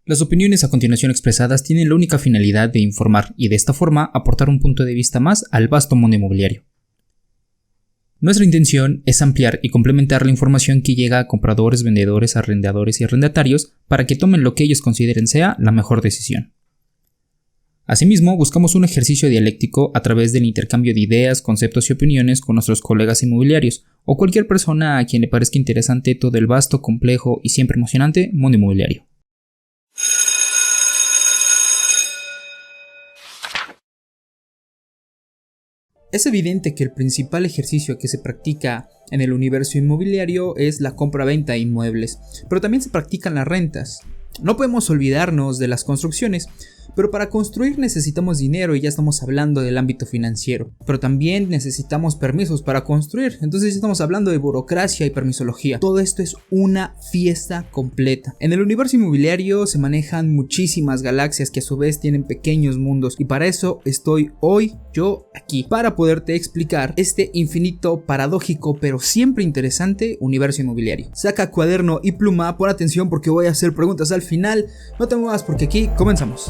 Las opiniones a continuación expresadas tienen la única finalidad de informar y de esta forma aportar un punto de vista más al vasto mundo inmobiliario. Nuestra intención es ampliar y complementar la información que llega a compradores, vendedores, arrendadores y arrendatarios para que tomen lo que ellos consideren sea la mejor decisión. Asimismo, buscamos un ejercicio dialéctico a través del intercambio de ideas, conceptos y opiniones con nuestros colegas inmobiliarios o cualquier persona a quien le parezca interesante todo el vasto, complejo y siempre emocionante mundo inmobiliario. Es evidente que el principal ejercicio que se practica en el universo inmobiliario es la compra-venta de inmuebles, pero también se practican las rentas. No podemos olvidarnos de las construcciones, pero para construir necesitamos dinero y ya estamos hablando del ámbito financiero. Pero también necesitamos permisos para construir, entonces ya estamos hablando de burocracia y permisología. Todo esto es una fiesta completa. En el universo inmobiliario se manejan muchísimas galaxias que a su vez tienen pequeños mundos y para eso estoy hoy yo aquí, para poderte explicar este infinito, paradójico, pero siempre interesante universo inmobiliario. Saca cuaderno y pluma, pon atención porque voy a hacer preguntas al final. No te muevas porque aquí comenzamos.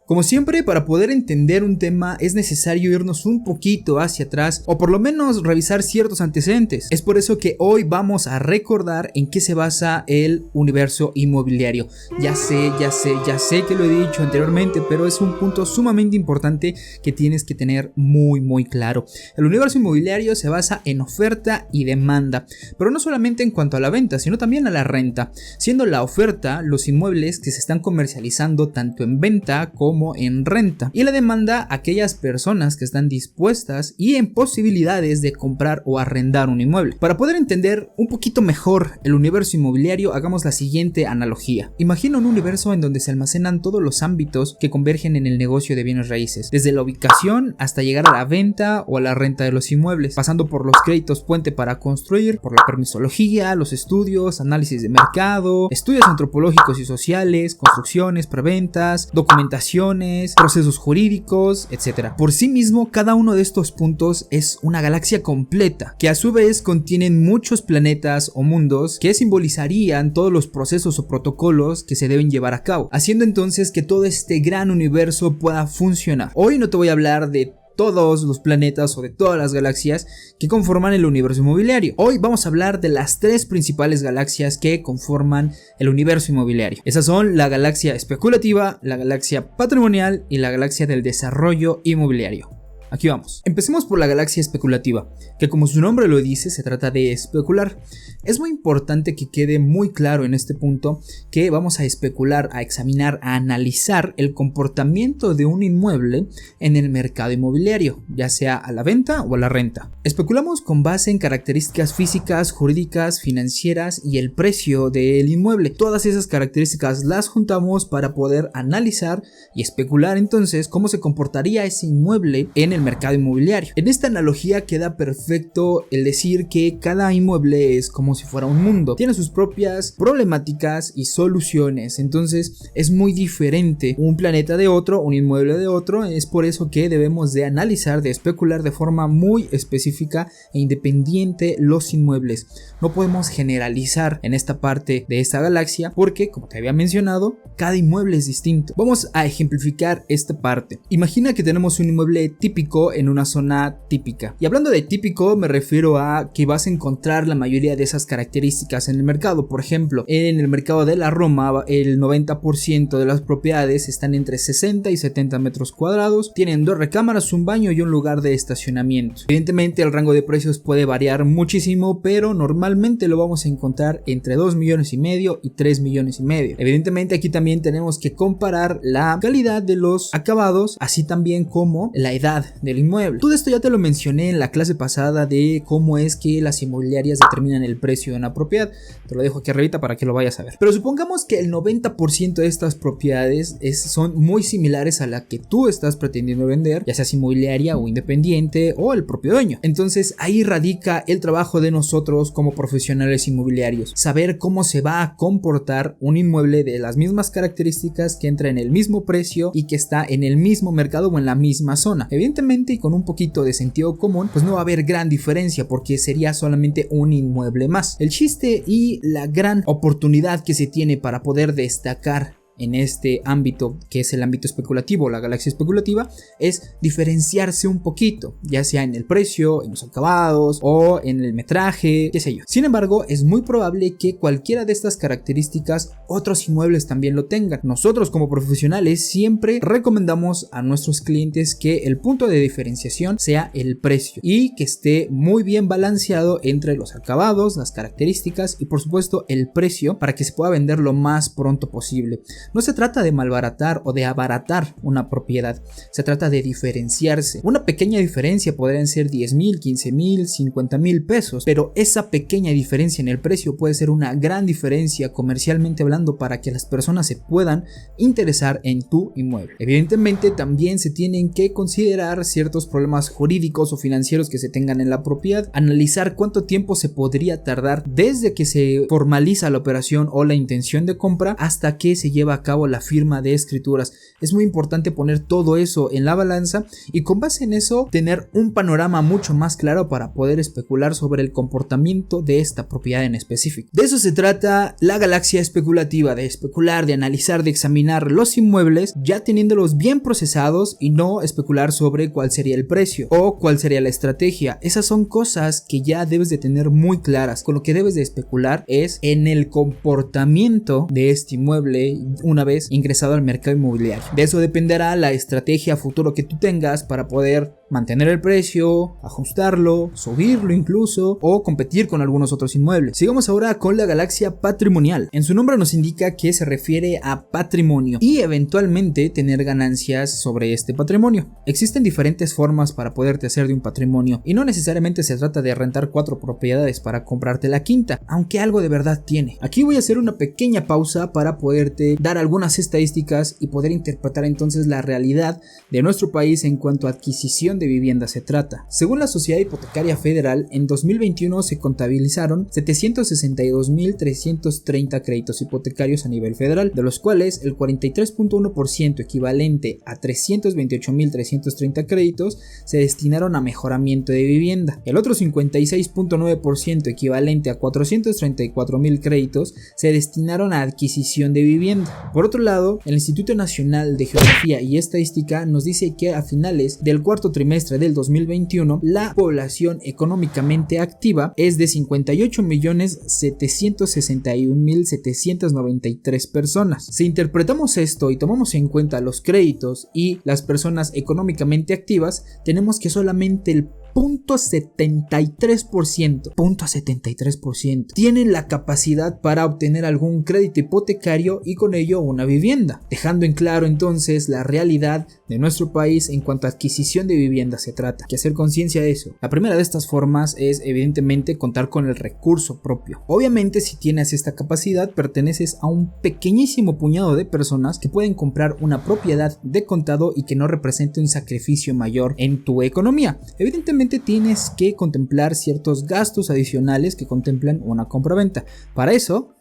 Como siempre, para poder entender un tema es necesario irnos un poquito hacia atrás o por lo menos revisar ciertos antecedentes. Es por eso que hoy vamos a recordar en qué se basa el universo inmobiliario. Ya sé que lo he dicho anteriormente, pero es un punto sumamente importante que tienes que tener muy claro. El universo inmobiliario se basa en oferta y demanda, pero no solamente en cuanto a la venta, sino también a la renta, siendo la oferta los inmuebles que se están comercializando tanto en venta como en renta, y la demanda aquellas personas que están dispuestas y en posibilidades de comprar o arrendar un inmueble. Para poder entender un poquito mejor el universo inmobiliario, hagamos la siguiente analogía. Imagina un universo en donde se almacenan todos los ámbitos que convergen en el negocio de bienes raíces, desde la ubicación hasta llegar a la venta o a la renta de los inmuebles, pasando por los créditos puente para construir, por la permisología, los estudios, análisis de mercado, estudios antropológicos y sociales, construcciones, preventas, documentación, procesos jurídicos, etc. Por sí mismo, cada uno de estos puntos es una galaxia completa, que a su vez contienen muchos planetas o mundos que simbolizarían todos los procesos o protocolos que se deben llevar a cabo, haciendo entonces que todo este gran universo pueda funcionar. Hoy no te voy a hablar de todos los planetas o de todas las galaxias que conforman el universo inmobiliario. Hoy vamos a hablar de las tres principales galaxias que conforman el universo inmobiliario. Esas son la galaxia especulativa, la galaxia patrimonial y la galaxia del desarrollo inmobiliario. Aquí vamos. Empecemos por la galaxia especulativa, que como su nombre lo dice, se trata de especular. Es muy importante que quede muy claro en este punto que vamos a especular, a examinar, a analizar el comportamiento de un inmueble en el mercado inmobiliario, ya sea a la venta o a la renta. Especulamos con base en características físicas, jurídicas, financieras y el precio del inmueble. Todas esas características las juntamos para poder analizar y especular entonces cómo se comportaría ese inmueble en el mercado inmobiliario. En esta analogía queda perfecto el decir que cada inmueble es como si fuera un mundo, tiene sus propias problemáticas y soluciones, entonces es muy diferente un planeta de otro, un inmueble de otro. Es por eso que debemos de analizar, de especular de forma muy específica e independiente los inmuebles. No podemos generalizar en esta parte de esta galaxia porque, como te había mencionado, cada inmueble es distinto. Vamos a ejemplificar esta parte. Imagina que tenemos un inmueble típico en una zona típica, y hablando de típico me refiero a que vas a encontrar la mayoría de esas características en el mercado. Por ejemplo, en el mercado de la Roma el 90% de las propiedades están entre 60 y 70 metros cuadrados, tienen 2 recámaras, un baño y un lugar de estacionamiento. Evidentemente el rango de precios puede variar muchísimo, pero normalmente lo vamos a encontrar entre 2,5 millones y 3,5 millones. Evidentemente aquí también tenemos que comparar la calidad de los acabados, así también como la edad del inmueble. Todo esto ya te lo mencioné en la clase pasada de cómo es que las inmobiliarias determinan el precio de una propiedad. Te lo dejo aquí arriba para que lo vayas a ver. Pero supongamos que el 90% de estas propiedades son muy similares a la que tú estás pretendiendo vender, ya seas inmobiliaria o independiente o el propio dueño. Entonces ahí radica el trabajo de nosotros como profesionales inmobiliarios, saber cómo se va a comportar un inmueble de las mismas características, que entra en el mismo precio y que está en el mismo mercado o en la misma zona. Evidentemente, y con un poquito de sentido común, pues no va a haber gran diferencia porque sería solamente un inmueble más. El chiste y la gran oportunidad que se tiene para poder destacar en este ámbito, que es el ámbito especulativo, la galaxia especulativa, es diferenciarse un poquito, ya sea en el precio, en los acabados o en el metraje, qué sé yo. Sin embargo, es muy probable que cualquiera de estas características otros inmuebles también lo tengan. Nosotros como profesionales siempre recomendamos a nuestros clientes que el punto de diferenciación sea el precio y que esté muy bien balanceado entre los acabados, las características y por supuesto el precio, para que se pueda vender lo más pronto posible. No se trata de malbaratar o de abaratar una propiedad, se trata de diferenciarse. Una pequeña diferencia podrían ser 10,000, 15,000, 50,000 pesos, pero esa pequeña diferencia en el precio puede ser una gran diferencia comercialmente hablando para que las personas se puedan interesar en tu inmueble. Evidentemente también se tienen que considerar ciertos problemas jurídicos o financieros que se tengan en la propiedad, analizar cuánto tiempo se podría tardar desde que se formaliza la operación o la intención de compra hasta que se lleva a cabo la firma de escrituras. Es muy importante poner todo eso en la balanza y con base en eso tener un panorama mucho más claro para poder especular sobre el comportamiento de esta propiedad en específico. De eso se trata la galaxia especulativa, de especular, de analizar, de examinar los inmuebles ya teniéndolos bien procesados y no especular sobre cuál sería el precio o cuál sería la estrategia. Esas son cosas que ya debes de tener muy claras. Con lo que debes de especular es en el comportamiento de este inmueble una vez ingresado al mercado inmobiliario. De eso dependerá la estrategia futuro que tú tengas para poder mantener el precio, ajustarlo, subirlo incluso o competir con algunos otros inmuebles. Sigamos ahora con la galaxia patrimonial. En su nombre nos indica que se refiere a patrimonio y eventualmente tener ganancias sobre este patrimonio. Existen diferentes formas para poderte hacer de un patrimonio y no necesariamente se trata de rentar 4 propiedades para comprarte la quinta, aunque algo de verdad tiene. Aquí voy a hacer una pequeña pausa para poderte dar algunas estadísticas y poder interpretar entonces la realidad de nuestro país en cuanto a adquisición de vivienda se trata. Según la Sociedad Hipotecaria Federal, en 2021 se contabilizaron 762,330 créditos hipotecarios a nivel federal, de los cuales el 43.1% equivalente a 328,330 créditos se destinaron a mejoramiento de vivienda. El otro 56.9% equivalente a 434,000 créditos se destinaron a adquisición de vivienda. Por otro lado, el Instituto Nacional de Geografía y Estadística nos dice que a finales del cuarto trimestre del 2021 la población económicamente activa es de 58,761,793 personas. Si interpretamos esto y tomamos en cuenta los créditos y las personas económicamente activas, tenemos que solamente el 0.73% tienen la capacidad para obtener algún crédito hipotecario y con ello una vivienda, dejando en claro entonces la realidad de nuestro país en cuanto a adquisición de vivienda se trata. Hay que hacer conciencia de eso. La primera de estas formas es evidentemente contar con el recurso propio. Obviamente, si tienes esta capacidad, perteneces a un pequeñísimo puñado de personas que pueden comprar una propiedad de contado y que no represente un sacrificio mayor en tu economía. Evidentemente tienes que contemplar ciertos gastos adicionales que contemplan una compraventa. Para eso,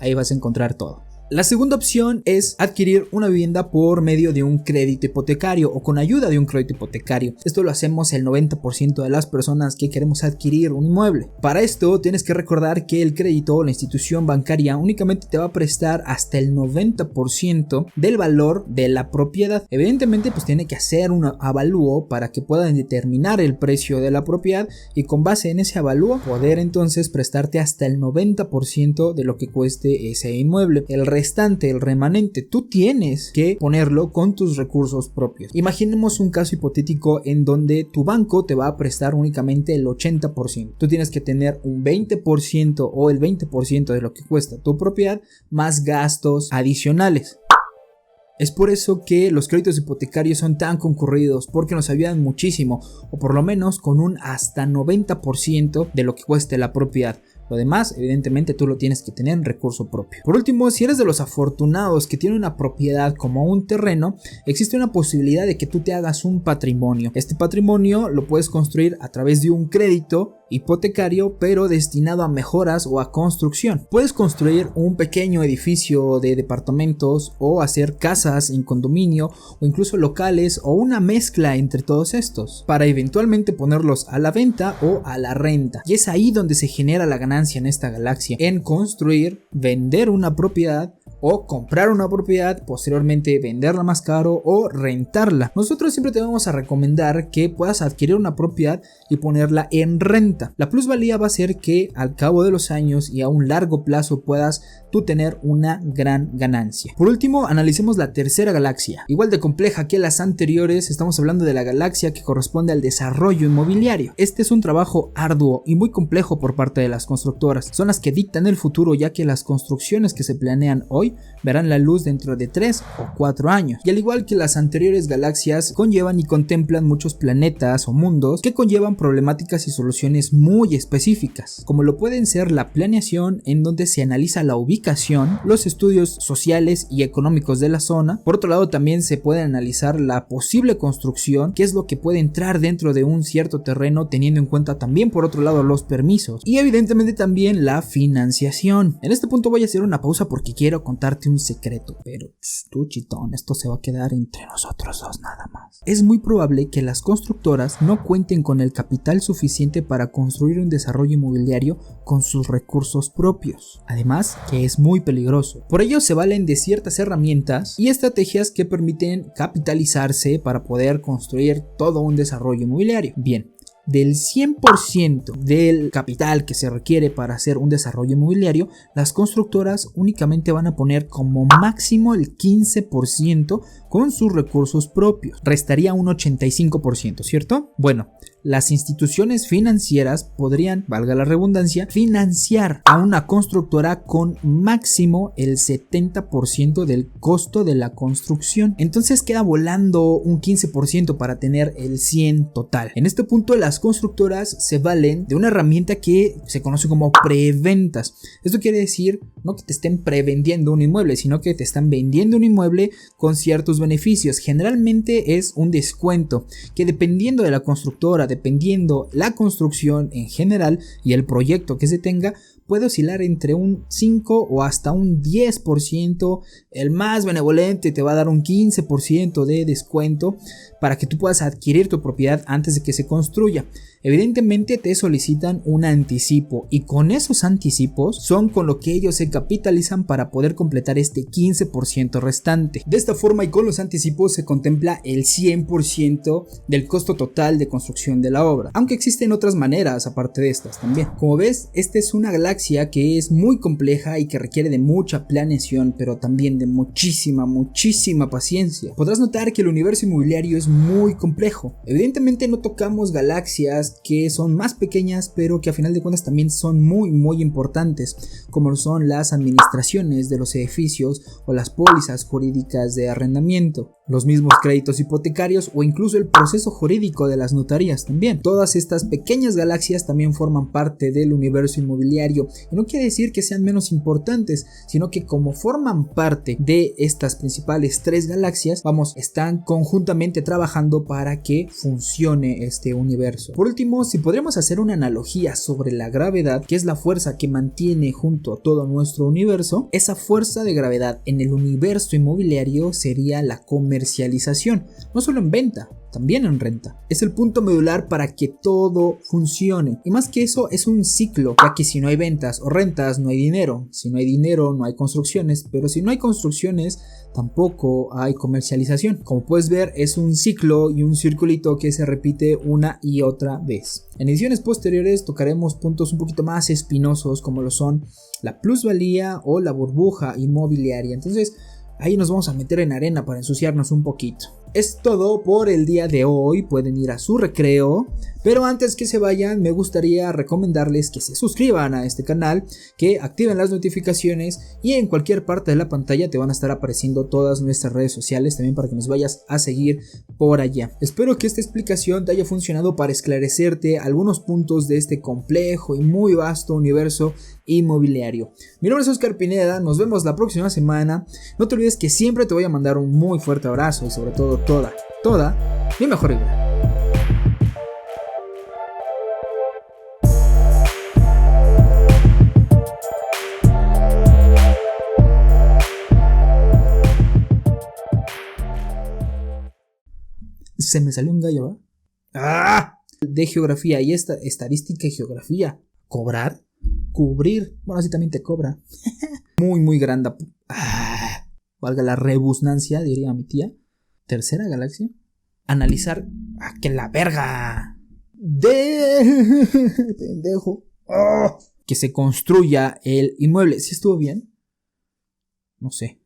ahí vas a encontrar todo. La segunda opción es adquirir una vivienda por medio de un crédito hipotecario o con ayuda de un crédito hipotecario. Esto lo hacemos el 90% de las personas que queremos adquirir un inmueble. Para esto tienes que recordar que el crédito o la institución bancaria únicamente te va a prestar hasta el 90% del valor de la propiedad. Evidentemente pues tiene que hacer un avalúo para que puedan determinar el precio de la propiedad y con base en ese avalúo poder entonces prestarte hasta el 90% de lo que cueste ese inmueble. El restante, el remanente, tú tienes que ponerlo con tus recursos propios. Imaginemos un caso hipotético en donde tu banco te va a prestar únicamente el 80%. Tú tienes que tener un 20% o el 20% de lo que cuesta tu propiedad más gastos adicionales. Es por eso que los créditos hipotecarios son tan concurridos, porque nos ayudan muchísimo, o por lo menos con un hasta 90% de lo que cueste la propiedad. Lo demás, evidentemente, tú lo tienes que tener en recurso propio. Por último, si eres de los afortunados que tiene una propiedad como un terreno, existe una posibilidad de que tú te hagas un patrimonio. Este patrimonio lo puedes construir a través de un crédito hipotecario, pero destinado a mejoras o a construcción. Puedes construir un pequeño edificio de departamentos o hacer casas en condominio o incluso locales o una mezcla entre todos estos para eventualmente ponerlos a la venta o a la renta. Y es ahí donde se genera la ganancia en esta galaxia, en construir, vender una propiedad o comprar una propiedad, posteriormente venderla más caro o rentarla. Nosotros siempre te vamos a recomendar que puedas adquirir una propiedad y ponerla en renta. La plusvalía va a ser que al cabo de los años y a un largo plazo puedas tú tener una gran ganancia. Por último, analicemos la tercera galaxia. Igual de compleja que las anteriores, estamos hablando de la galaxia que corresponde al desarrollo inmobiliario. Este es un trabajo arduo y muy complejo por parte de las constructoras. Son las que dictan el futuro, ya que las construcciones que se planean hoy verán la luz dentro de 3 o 4 años. Y al igual que las anteriores galaxias, conllevan y contemplan muchos planetas o mundos que conllevan problemáticas y soluciones muy específicas, como lo pueden ser la planeación, en donde se analiza la ubicación, los estudios sociales y económicos de la zona. Por otro lado, también se puede analizar la posible construcción, qué es lo que puede entrar dentro de un cierto terreno, teniendo en cuenta también por otro lado los permisos y evidentemente también la financiación. En este punto voy a hacer una pausa porque quiero contarte un secreto, pero tú, chitón, esto se va a quedar entre nosotros dos nada más. Es muy probable que las constructoras no cuenten con el capital suficiente para construir un desarrollo inmobiliario con sus recursos propios. Además, que es muy peligroso. Por ello se valen de ciertas herramientas y estrategias que permiten capitalizarse para poder construir todo un desarrollo inmobiliario. Bien, del 100% del capital que se requiere para hacer un desarrollo inmobiliario, las constructoras únicamente van a poner como máximo el 15% con sus recursos propios. Restaría un 85%, ¿cierto? Bueno, las instituciones financieras podrían, valga la redundancia, financiar a una constructora con máximo el 70% del costo de la construcción. Entonces queda volando un 15% para tener el 100% total. En este punto las constructoras se valen de una herramienta que se conoce como preventas. Esto quiere decir no que te estén prevendiendo un inmueble, sino que te están vendiendo un inmueble con ciertos beneficios. Generalmente es un descuento que, dependiendo de la constructora, dependiendo la construcción en general y el proyecto que se tenga, puede oscilar entre un 5 o hasta un 10%. El más benevolente te va a dar un 15% de descuento para que tú puedas adquirir tu propiedad antes de que se construya. Evidentemente te solicitan un anticipo y con esos anticipos son con lo que ellos se capitalizan para poder completar este 15% restante. De esta forma y con los anticipos se contempla el 100% del costo total de construcción de la obra, aunque existen otras maneras aparte de estas también. Como ves, esta es una galaxia que es muy compleja y que requiere de mucha planeación, pero también de muchísima paciencia. Podrás notar que el universo inmobiliario es muy complejo. Evidentemente no tocamos galaxias que son más pequeñas, pero que a final de cuentas también son muy importantes, como son las administraciones de los edificios o las pólizas jurídicas de arrendamiento, los mismos créditos hipotecarios o incluso el proceso jurídico de las notarías también. Todas estas pequeñas galaxias también forman parte del universo inmobiliario y no quiere decir que sean menos importantes, sino que como forman parte de estas principales 3 galaxias, están conjuntamente trabajando para que funcione este universo. Por último, si podríamos hacer una analogía sobre la gravedad, que es la fuerza que mantiene junto a todo nuestro universo, esa fuerza de gravedad en el universo inmobiliario sería la comercialización, no solo en venta, también en renta. Es el punto medular para que todo funcione. Y más que eso, es un ciclo, ya que si no hay ventas o rentas, no hay dinero. Si no hay dinero, no hay construcciones. Pero si no hay construcciones, tampoco hay comercialización. Como puedes ver, es un ciclo y un circulito que se repite una y otra vez. En ediciones posteriores tocaremos puntos un poquito más espinosos, como lo son la plusvalía o la burbuja inmobiliaria. Entonces, ahí nos vamos a meter en arena para ensuciarnos un poquito. Es todo por el día de hoy, pueden ir a su recreo, pero antes que se vayan me gustaría recomendarles que se suscriban a este canal, que activen las notificaciones y en cualquier parte de la pantalla te van a estar apareciendo todas nuestras redes sociales también para que nos vayas a seguir por allá. Espero que esta explicación te haya funcionado para esclarecerte algunos puntos de este complejo y muy vasto universo inmobiliario. Mi nombre es Oscar Pineda, nos vemos la próxima semana. No te olvides que siempre te voy a mandar un muy fuerte abrazo y sobre todo toda mi mejor vibra. Se me salió un gallo, ¿va? ¡Ah! De geografía y esta estadística y geografía. ¿Cobrar? Cubrir. Bueno, así también te cobra. Muy grande. Valga la rebusnancia, diría mi tía. Tercera galaxia. Analizar. ¡Que la verga! Pendejo. Que se construya el inmueble. ¿Sí estuvo bien? No sé.